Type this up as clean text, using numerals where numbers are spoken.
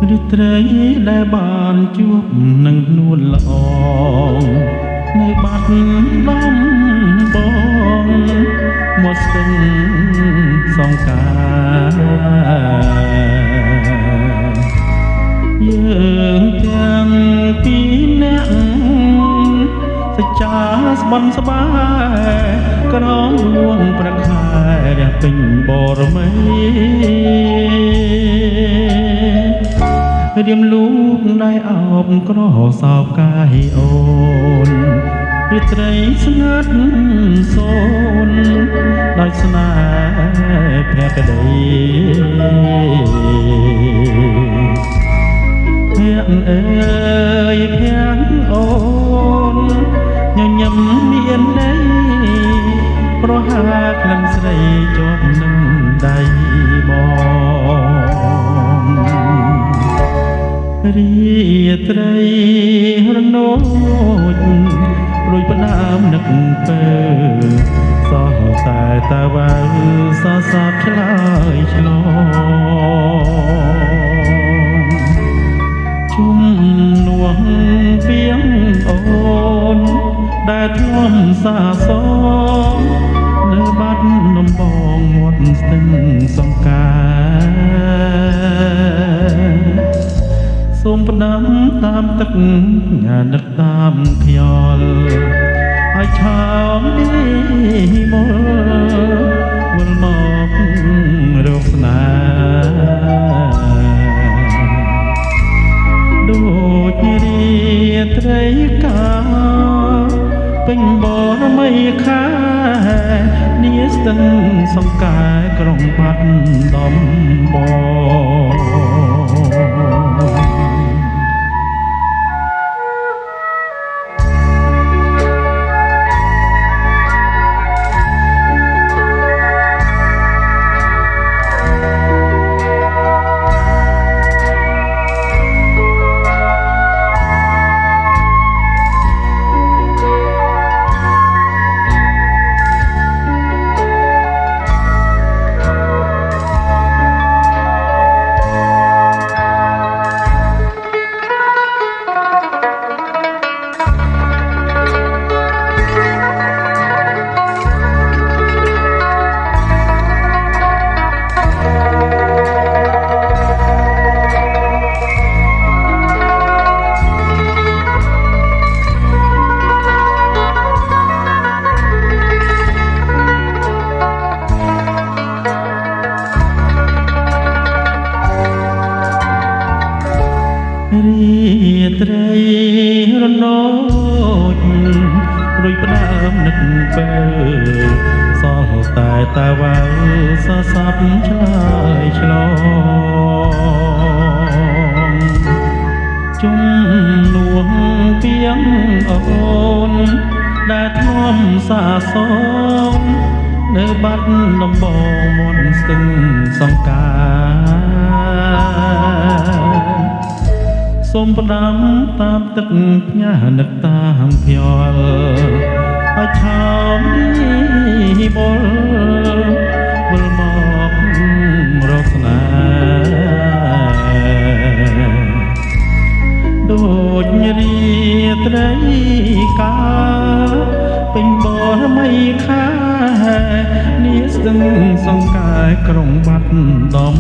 ឬត្រីដែលបានជួបនឹងនួនល្អនៅបាត់ដំបងមកស្ទឹងសងការយើងទាំងពីរនាក់សច្ចាស្បន់ស្បាយក្រងរួងប្រខែរះពេញបរមីរៀមលូកដែលអោបក្រសោបកាយអូនរាត្រីស្ងាត់សូនដោយស្នេហ៍ភក្តីភក្អើយភក្អូនញញឹមមានន័យប្រហាក្លិនស្រីជាប់នឹងដៃបងរាត្រីរនោចរួយផ្ដាមនឹកពើសោះតែតាវ៉ៅសោះសាបឆ្លើយឆ្លងជុំនួងពីងអូនដែលធ្លាប់សាសងនៅបាត់ដំបងមាត់ស្ទឹងសង្ការសូមផ្ដាំតាមទឹកញ៉ានឹកតាមខ្យល់ឲ្យឆោមនេះវិលមករកស្នេហ៍ដូចរាត្រីកាពេញបរមីខានាស្ទឹងសង្កែក្រុងបាត់ដំបងរាត្រីរនោចរួយផ្ដាមនឹកពើសោះតែតាវ៉ៅសោះសាប់ឆ្លើយឆ្លងជុំនួងពីងអូនដែលធ្លាប់សាសងនៅបាត់ដំបងមាត់ស្ទឹងសង្ការសូមផ្ដាំតាមទឹកផ្ញើនឹកតាមខ្យល់ឲ្យឆោមនេះវិលមករកស្នេហ៍ដូចរាត្រីកាពេញបរមីខានាស្ទឹងសង្កែក្រុងបាត់ដំ